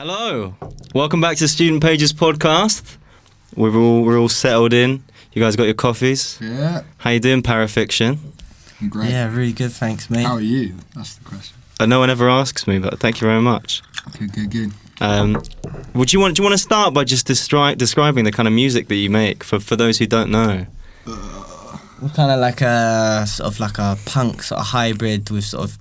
Hello, welcome back to Student Pages podcast. We're all settled in. You guys got your coffees? Yeah. How you doing, Parafiction? I'm great. Yeah, really good, thanks, mate. How are you? That's the question. No one ever asks me, but thank you very much. Good. Do you want to start by just describing the kind of music that you make for those who don't know? We're kind of like a punk sort of hybrid with sort of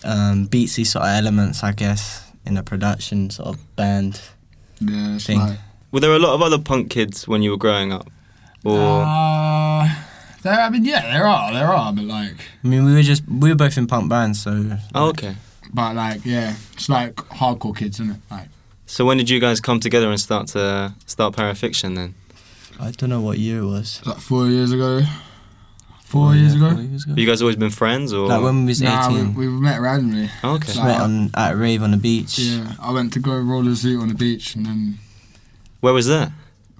beatsy sort of elements, I guess, in a production sort of band Yeah, it's thing. Were there a lot of other punk kids when you were growing up? Or there are, but like... I mean, we were both in punk bands, so... okay. But like, yeah, it's like hardcore kids, isn't it? Like, So when did you guys come together and start Parafiction then? I don't know what year it was. like 4 years ago. 4 years ago? 4 years ago. Have you guys always been friends, or? Like when we was 18. Nah, we met randomly. Okay. Just met at a rave on the beach. Yeah, I went to go roller zoot on the beach and then Where was that?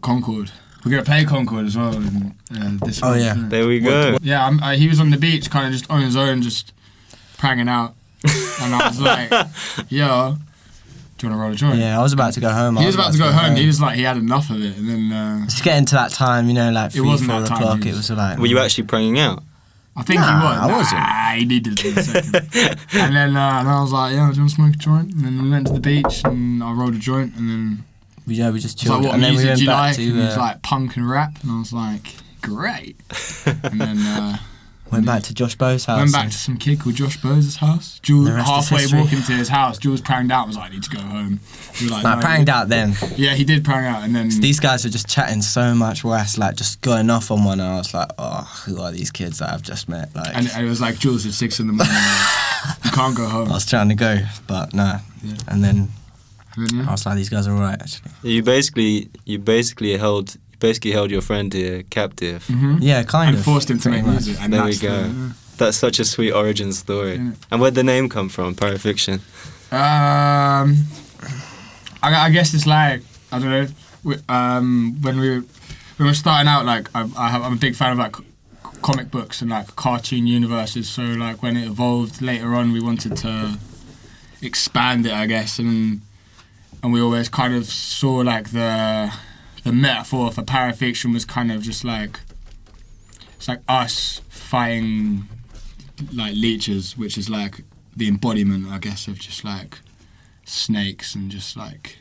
Concord. We're going to play Concord as well this Oh, month, yeah. isn't it? There we go. Yeah, he was on the beach kind of just on his own, just pranging out. And I was like, yo, do you want to roll a joint? Yeah, I was about to go home. He was about to go home. He was like, he had enough of it. And then... It's getting to that time, you know, like 3, 4 wasn't that time, o'clock. he It was- was like... Were you actually pranging out? I think Nah, he was. I wasn't. He needed it in a second. And then I was like, yeah, do you want to smoke a joint? And then we went to the beach and I rolled a joint and then... Yeah, we just I was like, chilled. what And then we music went do you back like? to... And he was like, punk and rap. And I was like, great. And then... went back to Josh Bo's house. Went back to some kid called Josh Bose's house. Jules, The rest is halfway history. walking to his house, Jules pranged out and was like, I need to go home. We were like, Nah, no, pranged out then. Yeah, he did prang out and then... These guys were just chatting so much worse, like just going off on one, and I was like, oh, who are these kids that I've just met? Like, And it was like, Jules, it's 6 in the morning. Like, you can't go home. I was trying to go, but nah. Yeah. And then And then, I was like, these guys are alright, actually. You basically held your friend here captive. Mhm. Yeah, kind And of. forced him to pretty make much. music. And There we that's go. the- That's such a sweet origin story. Yeah. And where'd the name come from, Parafiction? I guess it's like, I don't know, when we were starting out, like I'm a big fan of like comic books and like cartoon universes. So like when it evolved later on, we wanted to expand it, I guess, and we always kind of saw like the metaphor for Parafiction was kind of just like, it's like us fighting like leeches, which is like the embodiment, I guess, of just like snakes and just like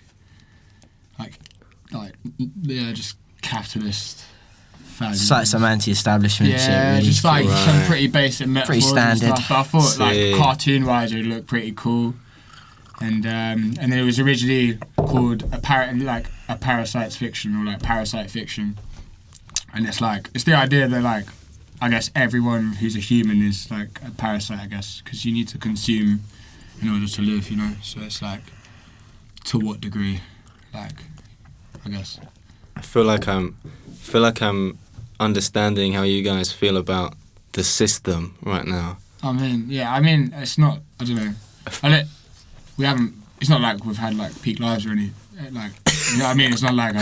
yeah, just capitalist values. It's like some anti-establishment shit, Yeah, really. just like Right. some pretty basic metaphors standard. and stuff. But I thought like Sick. cartoon-wise it would look pretty cool, and then it was originally called a parasite's fiction or like parasite fiction, and it's the idea that like I guess everyone who's a human is like a parasite, I guess, because you need to consume in order to live, you know. So it's like, to what degree, like, I guess. I feel like I'm understanding how you guys feel about the system right now. It's not, I don't know. It's not like we've had like peak lives or any, like, you know what I mean? It's not like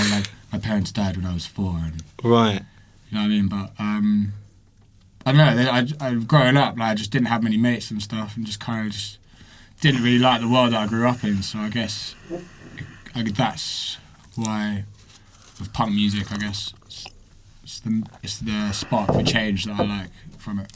my parents died when I was 4 and, Right. you know what I mean? But, I don't know, I growing up, like, I just didn't have many mates and stuff and just kind of just didn't really like the world that I grew up in. So I guess that's why with punk music, I guess, it's the spark for change that I like from it.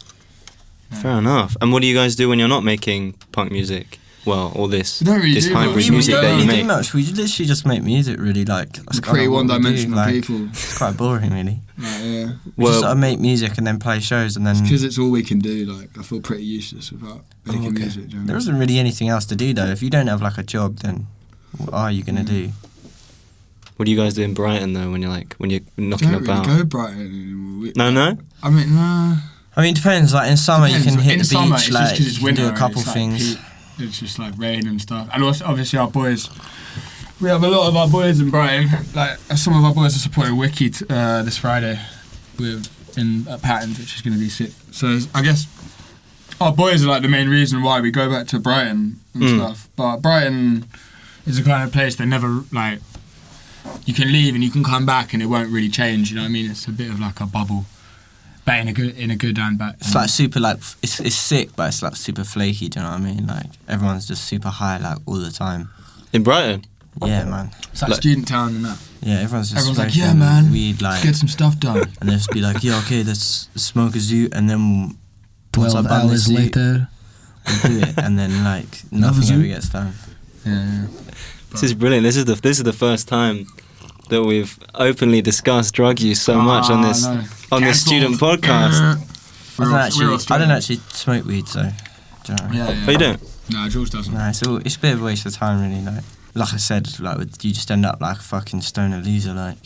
Fair enough. And what do you guys do when you're not making punk music? Well, all this We don't really this do hybrid much. We music don't that you really do make. much. We literally just make music, really. Like, that's Pretty kinda what we do, one-dimensional like, people. It's quite boring, really. Like, yeah. We just sort of make music and then play shows, and then Because it's all we can do. Like, I feel pretty useless without making music. Do you know there what isn't really anything else to do, though. If you don't have like a job, then what are you gonna do? What do you guys do in Brighton though when you're I knocking don't about? really go Brighton anymore. No? I mean, nah. I mean, it depends. Like in summer, you can hit in the summer, beach, it's like just 'cause it's you can do winter. a couple it's like things. It's just like rain and stuff. And also, obviously, our boys. We have a lot of our boys in Brighton. Like some of our boys are supporting Wiki this Friday, at Patton's, which is going to be sick. So I guess our boys are like the main reason why we go back to Brighton and stuff. But Brighton is the kind of place that never like. You can leave and you can come back and it won't really change. You know what I mean? It's a bit of like a bubble, but in a good and bad. It's like super like it's sick, but it's like super flaky. Do you know what I mean? Like everyone's just super high like all the time. In Brighton? Yeah, man. It's like student town and that. Yeah, everyone's just Everyone's like, smoking yeah, man. weed, like, Let's get some stuff done. and they'll just be like, yeah, okay, let's smoke a zoot, and then once I 12 ban hours this zoot, later. we'll do it, and then like Another nothing ever zoot? gets done. Yeah. This is brilliant. This is the first time that we've openly discussed drug use so much on this no. student Cancelled. podcast. I don't actually smoke weed, so. Do you know what I mean? Yeah. But you don't? No, George doesn't. Nah, it's a bit of a waste of time, really. Like I said, like you just end up like a fucking stoner loser, like.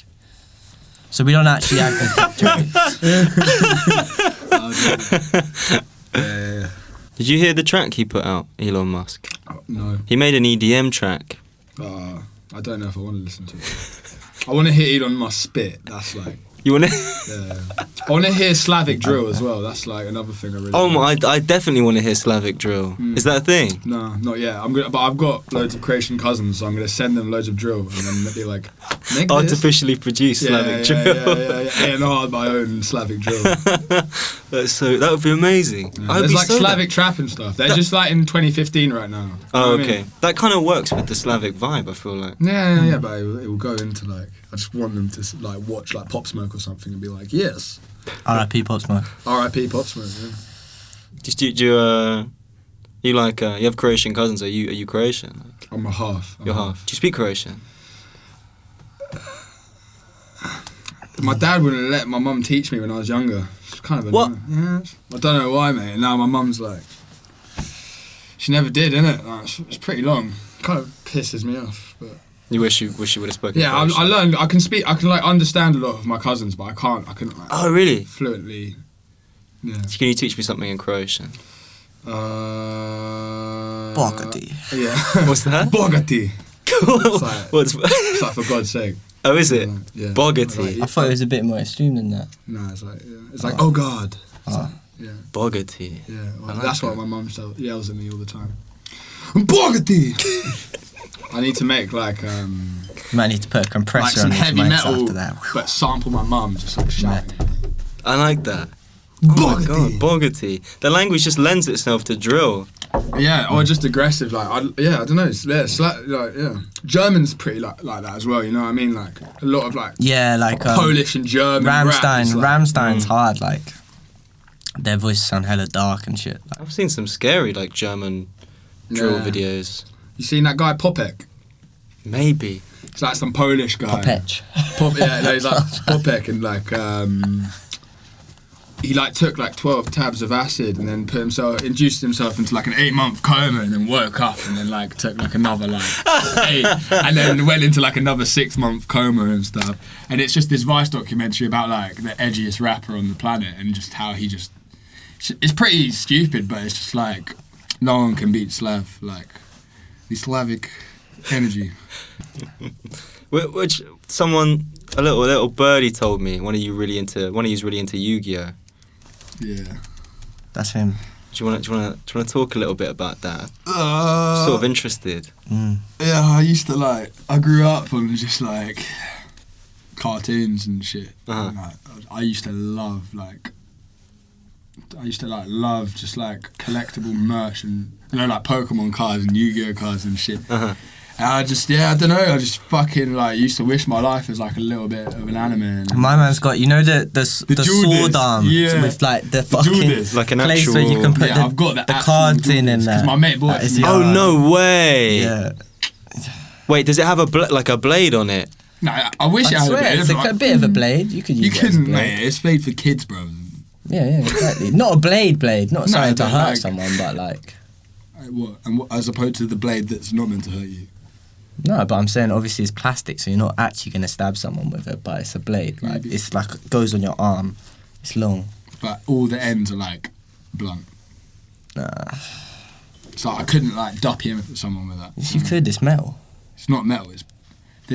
So we don't actually advocate drugs. Yeah. Did you hear the track he put out, Elon Musk? No. He made an EDM track. I don't know if I want to listen to it. I want to hear Elon Musk spit. That's like. You wanna? Yeah. I want to hear Slavic drill as well. That's like another thing I really. Oh my! I definitely want to hear Slavic drill. Is that a thing? No, not yet. But I've got loads of Croatian cousins, so I'm gonna send them loads of drill and then be like, make this. Artificially produced Slavic drill. Yeah, no, my own Slavic drill. That would be amazing. Yeah. There's like Slavic trap and stuff. They're just like in 2015 right now. Oh, You know what I okay. mean? That kind of works with the Slavic vibe. I feel like. Yeah, but it will go into like. I just want them to like watch like Pop Smoke or something and be like, yes. R.I.P. Pop Smoke. R.I.P. Pop Smoke. Yeah. You have Croatian cousins? Are you Croatian? I'm a half. You're half. Do you speak Croatian? My dad wouldn't let my mum teach me when I was younger. It's kind of annoying. Yeah. I don't know why, mate. And now my mum's like, she never did, innit? Like, it's pretty long. Kind of pisses me off, but. You wish you would have spoken. Yeah, Croatian. I learned. I can speak. I can like understand a lot of my cousins, but I couldn't. Like, Oh, really? fluently. Yeah. Can you teach me something in Croatian? Bogati. Yeah. What's that? Bogati. What's? It's like, for God's sake. Oh, is it? Yeah. Bogati. I thought it was a bit more extreme than that. No, it's like, it's like, oh God. It's Oh. like, yeah. Bogati. Yeah. Well, I like that's that. what my mum yells at me all the time. Bogati. I need to make like You might need to put a compressor some on his heavy mics metal, after that. but sample my mum just like shouting. I like that. Oh my god, Bogati. The language just lends itself to drill. Yeah, or just aggressive. Like, I don't know. German's pretty like that as well. You know what I mean? Like a lot of like Yeah, like Polish and German. rap is, like, Rammstein's hard. Like their voices sound hella dark and shit. Like, I've seen some scary like German drill Yeah. videos. You seen that guy Popek? Maybe. It's like some Polish guy. Popech. He's like Popek and like he like took like 12 tabs of acid and then induced himself into like an 8-month coma and then woke up and then like took like another like 8 and then went into like another 6-month coma and stuff. And it's just this Vice documentary about like the edgiest rapper on the planet and just how he just. It's pretty stupid, but it's just like no one can beat Slav, like the Slavic energy. Which someone, a little birdie told me one of you's really into Yu-Gi-Oh. Yeah. That's him. Do you want to talk a little bit about that? Sort of interested. Yeah, I grew up on just like cartoons and shit. Uh-huh. And, like, I used to love just like collectible merch and like Pokemon cards and Yu-Gi-Oh cards and shit. Uh-huh. And I just fucking like used to wish my life was like a little bit of an anime. And My man's got, you know, the Judas, sword arm with like the fucking Judas. Like an place actual. where you can put Yeah, I've got the actual cards in and Judas, that. 'cause my mate bought That it is for me. Oh no way! Yeah. Wait, does it have like a blade on it? No, I wish it I had swear, a it's bit. like a bit of a blade. You could use You it as a couldn't, blade. mate. It's made for kids, bro. Yeah, exactly. Not a blade, not something to but hurt like- someone, but like. What, as opposed to the blade that's not meant to hurt you. No, but I'm saying obviously it's plastic, so you're not actually gonna stab someone with it. But it's a blade, like Maybe. it's like goes on your arm. It's long. But all the ends are like blunt. Nah, So I couldn't like duppy him at someone with that. yes, you could. It's metal. It's not metal.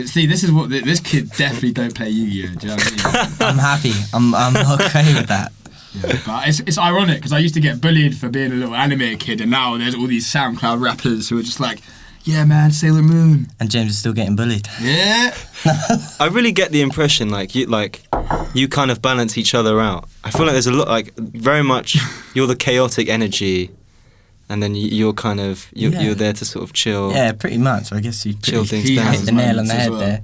See, this is what this kid definitely don't play Yu-Gi-Oh. Do you know what I mean? I'm happy. I'm okay with that. Yeah, but it's ironic because I used to get bullied for being a little anime kid, and now there's all these SoundCloud rappers who are just like, yeah, man, Sailor Moon. And James is still getting bullied. Yeah. I really get the impression you kind of balance each other out. I feel like there's a lot, like very much you're the chaotic energy and then you're kind of you're there to sort of chill. Yeah, pretty much. I guess you Chill things down. hit the nail on the head well. there.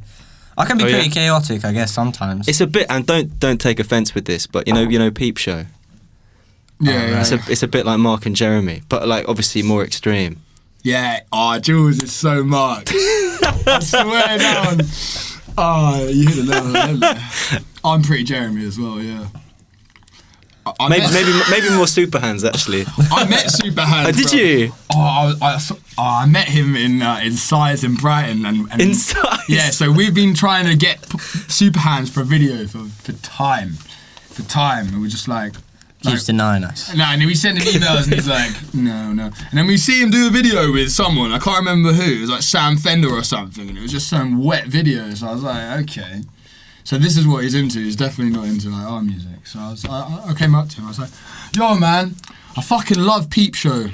I can be Oh, pretty yeah? chaotic, I guess, sometimes. It's a bit, and don't take offence with this, but you know Peep Show. Yeah, It's a bit like Mark and Jeremy, but like obviously more extreme. Yeah. Oh, Jules is so Mark. I swear down. Oh, you hit the nail on the head there. I'm pretty Jeremy as well. Yeah. I Maybe more super hands actually. I met Superhand. Oh, did bro. you? I met him in Size in Brighton and In Size? Yeah, so we've been trying to get Superhands for a video for time, and we're just like. Keeps denying us. No, and we send him emails and he's like, no. And then we see him do a video with someone, I can't remember who, it was like Sam Fender or something, and it was just some wet video, so I was like, okay. So this is what he's into, he's definitely not into like our music. So I came up to him, I was like, yo man, I fucking love Peep Show.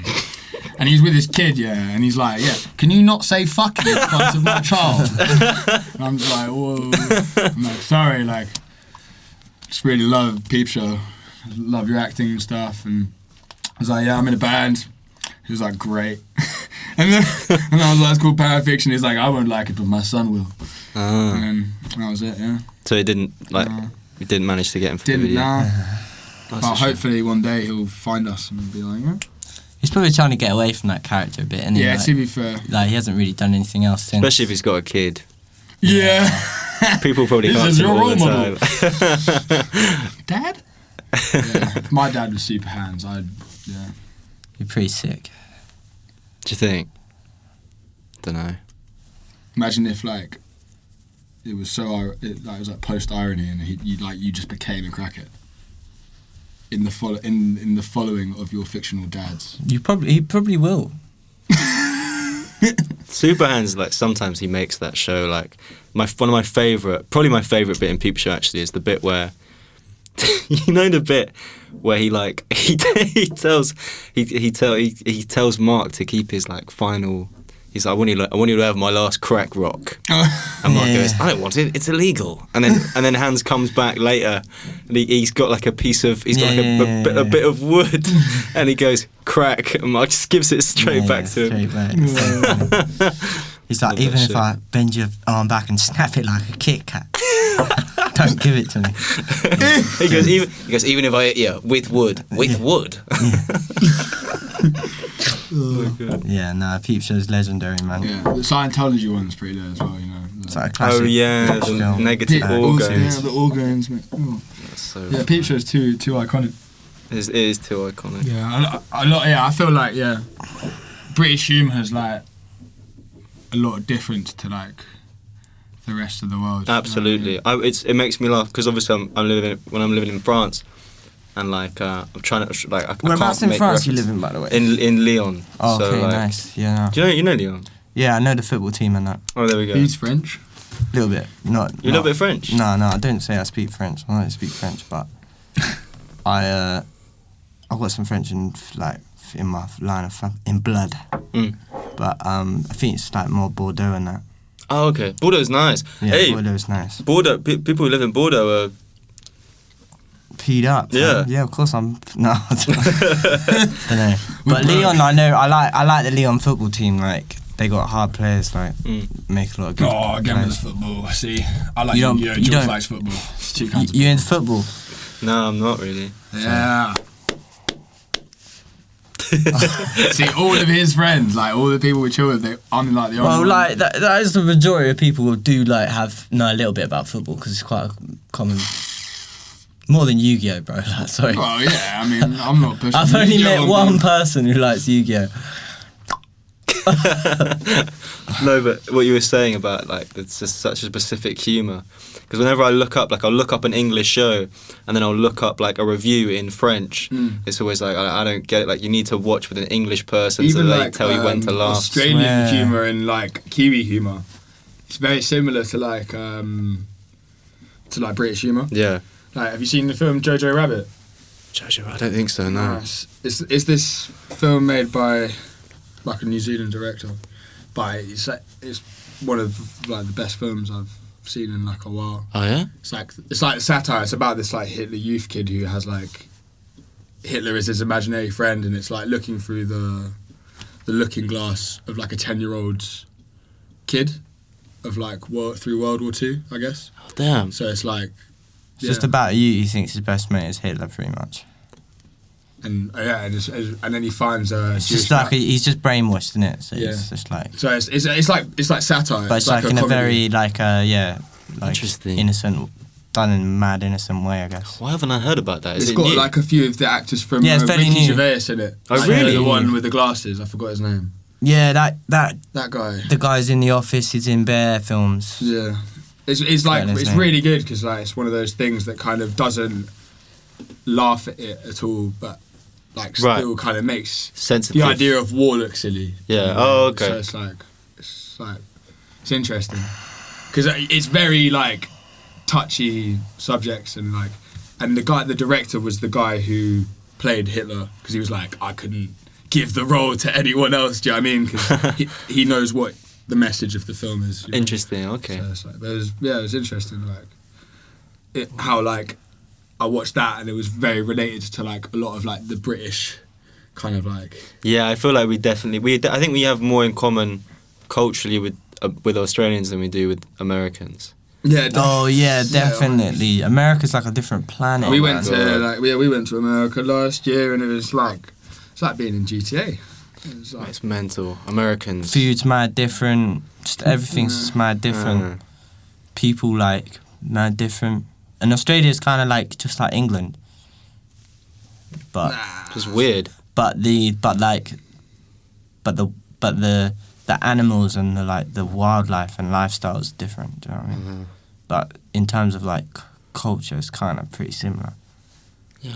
And he's with his kid, yeah, and he's like, yeah, can you not say fucking in front of my child? And I'm just like, whoa. I'm like, sorry, like, just really love Peep Show. Love your acting and stuff, and I was like, yeah, I'm in a band. He was like, great. and I was like, it's called Parafiction. He's like, I won't like it, but my son will. And that was it, yeah. So it didn't we didn't manage to get him for the video. Nah. That's But a shame. hopefully one day he'll find us and be like, yeah. He's probably trying to get away from that character a bit, isn't he? Yeah, Like, to be fair. like, he hasn't really done anything else since. Especially if he's got a kid. Yeah. People probably This can't is see him your all role model. the time. Dad? Yeah. If my dad was super hands, yeah. You're pretty sick. Do you think? Don't know. Imagine if like it was so it was like post irony and you just became a crackhead in the following of your fictional dads. He probably will. Super Hands, like sometimes he makes that show like one of my favourite bit in Peep Show actually is the bit where you know the bit where he tells Mark to keep his like final. He's like, I want you to have my last crack rock. And Mark goes, I don't want it. It's illegal. And then Hans comes back later, and he's got like a piece of a bit of wood, and he goes crack, and Mark just gives it straight back to him. Straight back. He's like, Love even that if shit. I bend your arm back and snap it like a Kit Kat, don't give it to me. He goes, even if I hit you with wood. Oh, God. Yeah, nah, Peep Show's legendary, man. Yeah, the Scientology one's pretty there as well, you know. It's like a classic Oh yeah, the film. negative organs. Yeah, the organs, mate. Oh. That's so Yeah, Peep Show's too iconic. it is too iconic. Yeah, a lot. Yeah, I feel like British humour has like a lot of difference to like the rest of the world. Absolutely, it makes me laugh because obviously I'm living in France, and like I'm trying to like I Whereabouts can't in make France you reference- live in, by the way? in Lyon. Oh, so, okay, like, nice. Yeah, no. Do you know Lyon? Yeah, I know the football team and that. Oh, there we go. He's French. A little bit. Not. You're a little bit French. No, I don't say I speak French. I don't speak French, but I've got some French in my line of in blood. Mm. But I think it's like more Bordeaux and that. Oh, okay. Bordeaux's nice. Yeah, Hey, Bordeaux's nice. Bordeaux. People who live in Bordeaux are. Peed up. Yeah. Yeah, of course I'm. No, I don't know. But Lyon, I know. I like the Lyon football team. Like they got hard players. Like make a lot of good. Oh, again with players. the football. See, I like You don't- George you don't- likes football. It's two kinds of You into football? No, I'm not really. Yeah. See, all of his friends, like all the people we chill with, I'm like the only Well, one. like that is the majority of people who do like know a little bit about football because it's quite a common. More than Yu-Gi-Oh, bro. Like, sorry. Well, yeah, I mean, I'm not pushing. I've only Yu-Gi-Oh met on one people. person who likes Yu-Gi-Oh. No, but what you were saying about like it's just such a specific humour. Because whenever I look up, like I'll look up an English show, and then I'll look up like a review in French. It's always like I don't get it. Like you need to watch with an English person so they tell you when to laugh. Australian Swear. humour and like Kiwi humour, it's very similar to like British humour. Yeah. Like, have you seen the film Jojo Rabbit? Jojo, I don't think so. No. It's this film made by like a New Zealand director, but it's one of like the best films I've seen in like a while. Oh yeah. It's like satire. It's about this like Hitler youth kid who has like Hitler is his imaginary friend, and it's like looking through the the looking glass of like a 10-year-old kid of like through World War II, I guess. Oh, damn. So it's like It's just about you. He thinks his best mate is Hitler, pretty much. and and then he finds It's just like he's just brainwashed, isn't it? So it's just like. So it's like satire. But it's like in a very like Interesting. innocent, done in a mad innocent way, I guess. Why haven't I heard about that? Is It's it got new? like a few of the actors from Yeah, it's fairly Ricky new. Gervais in it. Oh, Like, really? The one with the glasses. I forgot his name. Yeah, that That guy. the guy's in The Office. He's in Bear films. Yeah. It's like his it's name. really good because like it's one of those things that kind of doesn't laugh at it at all, but like Right. still kind of makes Sensitive. the idea of war look silly. Yeah. Oh, okay. So it's interesting because it's very like touchy subjects and the director was the guy who played Hitler because he was like, I couldn't give the role to anyone else. Do you know what I mean? Because he knows what the message of the film is. You know? Interesting. Okay. So it's like, it was interesting. Like how like I watched that and it was very related to like a lot of like the British kind of like. Yeah, I feel like I think we have more in common culturally with Australians than we do with Americans. Yeah. Oh yeah, definitely. America's like a different planet. We man. went to we went to America last year and it's like being in GTA. It's like, It's mental. Americans. Food's mad different. Just everything's just mad different. People like mad different. And Australia's kind of like just like England. But Just weird. the animals and the wildlife and lifestyle is different. Do you know what I mean? But in terms of like culture, it's kind of pretty similar. Yeah.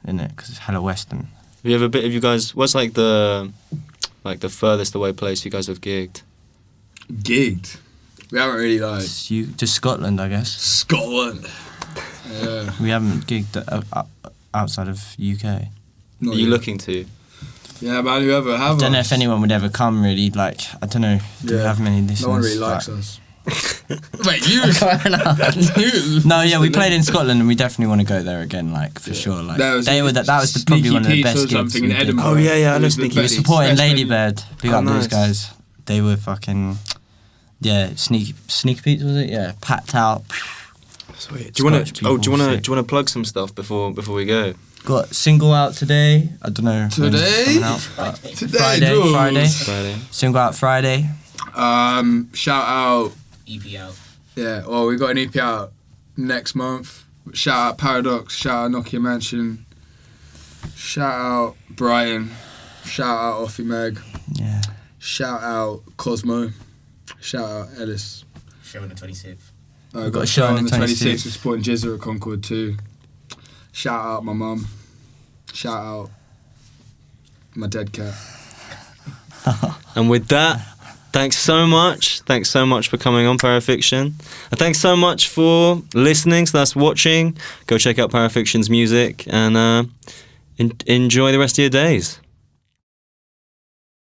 Isn't it? Because it's hella Western. Have you guys? What's like the furthest away place you guys have gigged? gigged. We haven't really like Just Scotland, I guess. Scotland. Yeah. We haven't gigged outside of UK. Are Not you yet. looking to? Yeah, man. Whoever have I don't know us. if anyone would ever come. Really, like I don't know. Do we Yeah. have many listeners? No one really likes like- us. Wait, you? No, yeah, we played in Scotland and we definitely want to go there again, like for sure. Like That was probably Sneaky one of the Pete's best or gigs something we in did. Edinburgh. Oh, yeah, yeah, I It know was the Sneaky We were best- supporting best Lady venue. Bird. Big Oh, up those nice. guys. They were fucking Sneaky Pete's was it? Yeah, packed out. Sweet. Do you want Scottish to? Oh, do you people want sick. to plug some stuff before we go? Got single out today. I don't know. when it's Today? coming out, but Today, Friday. Friday. Single out Friday. Shout out. EP out. Yeah, well, we got an EP out next month. Shout out Paradox. Shout out Nokia Mansion. Shout out Brian. Shout out Offie Meg. Yeah. Shout out Cosmo. Shout out Ellis. Show on the 26th. Got a show on the 26th with Sport and Jizzer at Concord too. Shout out my mum. Shout out my dead cat. And with that, thanks so much. Thanks so much for coming on Parafiction. And thanks so much for listening. So that's watching. Go check out Parafiction's music and enjoy the rest of your days.